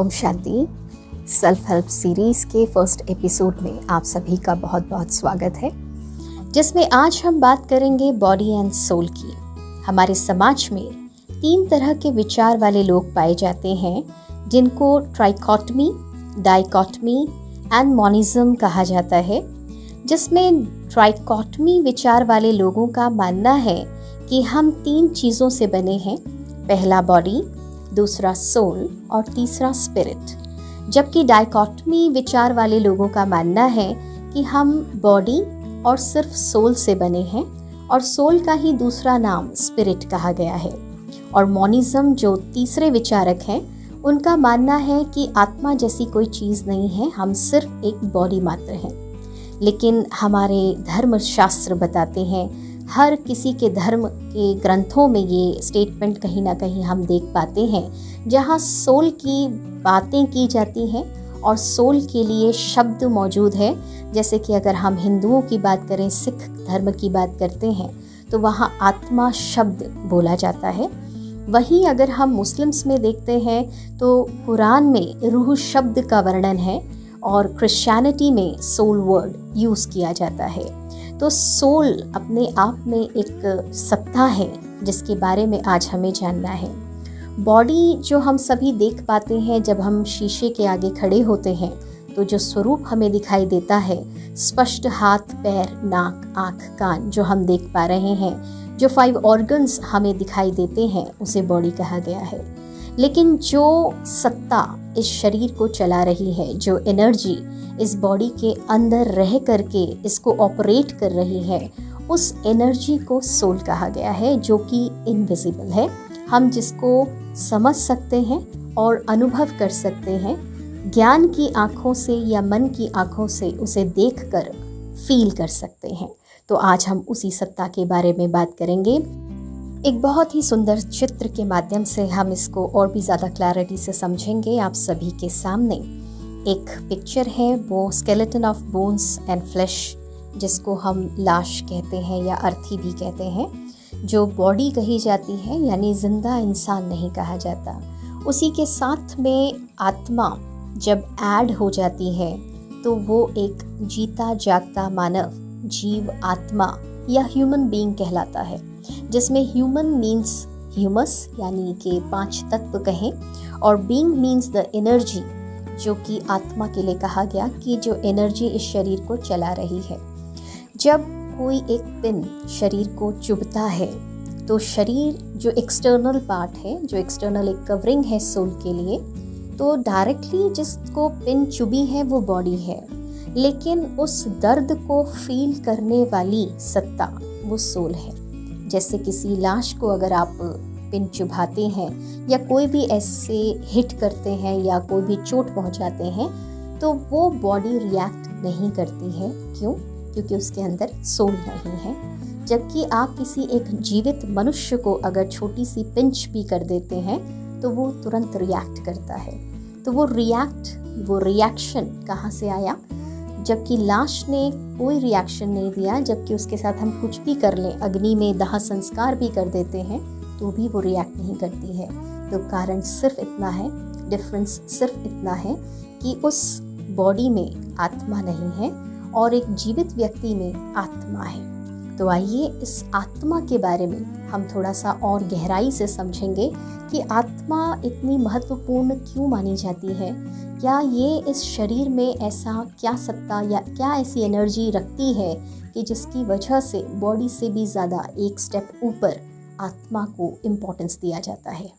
Om Shanti. Self help series के first episode में आप सभी का बहुत बहुत स्वागत है, जिसमें आज हम बात करेंगे बॉडी एंड सोल की। हमारे समाज में 3 तरह के विचार वाले लोग पाए जाते हैं, जिनको ट्राइकॉटमी, डाइकॉटमी एंड मोनिज्म कहा जाता है। जिसमें ट्राइकॉटमी विचार वाले लोगों का मानना है कि हम 3 चीज़ों से बने हैं, पहला बॉडी, दूसरा सोल और तीसरा स्पिरिट। जबकि डाइकॉटमी विचार वाले लोगों का मानना है कि हम बॉडी और सिर्फ सोल से बने हैं और सोल का ही दूसरा नाम स्पिरिट कहा गया है। और मोनिज्म जो तीसरे विचारक हैं, उनका मानना है कि आत्मा जैसी कोई चीज़ नहीं है, हम सिर्फ एक बॉडी मात्र हैं। लेकिन हमारे धर्म शास्त्र बताते हैं, हर किसी के धर्म के ग्रंथों में ये स्टेटमेंट कहीं ना कहीं हम देख पाते हैं, जहाँ सोल की बातें की जाती हैं और सोल के लिए शब्द मौजूद है। जैसे कि अगर हम हिंदुओं की बात करें, सिख धर्म की बात करते हैं, तो वहाँ आत्मा शब्द बोला जाता है। वहीं अगर हम मुस्लिम्स में देखते हैं तो कुरान में रूह शब्द का वर्णन है और क्रिश्चियनिटी में सोल वर्ड यूज़ किया जाता है। तो सोल अपने आप में एक सत्ता है, जिसके बारे में आज हमें जानना है। बॉडी जो हम सभी देख पाते हैं, जब हम शीशे के आगे खड़े होते हैं तो जो स्वरूप हमें दिखाई देता है, स्पष्ट हाथ, पैर, नाक, आँख, कान जो हम देख पा रहे हैं, जो 5 ऑर्गन्स हमें दिखाई देते हैं, उसे बॉडी कहा गया है। लेकिन जो सत्ता इस शरीर को चला रही है, जो एनर्जी इस बॉडी के अंदर रह करके इसको ऑपरेट कर रही है, उस एनर्जी को सोल कहा गया है, जो कि इनविजिबल है। हम जिसको समझ सकते हैं और अनुभव कर सकते हैं, ज्ञान की आँखों से या मन की आँखों से उसे देखकर फील कर सकते हैं। तो आज हम उसी सत्ता के बारे में बात करेंगे। एक बहुत ही सुंदर चित्र के माध्यम से हम इसको और भी ज़्यादा क्लैरिटी से समझेंगे। आप सभी के सामने एक पिक्चर है, वो skeleton of bones and flash, जिसको हम लाश कहते हैं या अर्थी भी कहते हैं, जो बॉडी कही जाती है, यानी जिंदा इंसान नहीं कहा जाता। उसी के साथ में आत्मा जब ऐड हो जाती है तो वो एक जीता जागता मानव, जीव, आत्मा या ह्यूमन बीइंग कहलाता है, जिसमें ह्यूमन मीन्स ह्यूमस यानी कि 5 तत्व कहें, और बीइंग मीन्स द एनर्जी, जो कि आत्मा के लिए कहा गया कि जो एनर्जी इस शरीर को चला रही है। जब कोई एक पिन शरीर को चुभता है तो शरीर जो एक्सटर्नल पार्ट है, जो एक्सटर्नल एक कवरिंग है सोल के लिए, तो डायरेक्टली जिसको पिन चुभी है वो बॉडी है, लेकिन उस दर्द को फील करने वाली सत्ता वो सोल है। जैसे किसी लाश को अगर आप पिन चुभाते हैं या कोई भी ऐसे हिट करते हैं या कोई भी चोट पहुंचाते हैं, तो वो बॉडी रिएक्ट नहीं करती है। क्यों? क्योंकि उसके अंदर सोल नहीं है। जबकि आप किसी एक जीवित मनुष्य को अगर छोटी सी पिंच भी कर देते हैं तो वो तुरंत रिएक्ट करता है। तो वो रिएक्शन कहाँ से आया? जबकि लाश ने कोई रिएक्शन नहीं दिया, जबकि उसके साथ हम कुछ भी कर लें, अग्नि में दाह संस्कार भी कर देते हैं, तो भी वो रिएक्ट नहीं करती है। तो कारण सिर्फ इतना है, डिफरेंस सिर्फ इतना है कि उस बॉडी में आत्मा नहीं है और एक जीवित व्यक्ति में आत्मा है। तो आइए इस आत्मा के बारे में हम थोड़ा सा और गहराई से समझेंगे कि आत्मा इतनी महत्वपूर्ण क्यों मानी जाती है। क्या ये इस शरीर में ऐसा क्या सत्ता या क्या ऐसी एनर्जी रखती है कि जिसकी वजह से बॉडी से भी ज़्यादा एक स्टेप ऊपर आत्मा को इम्पोर्टेंस दिया जाता है।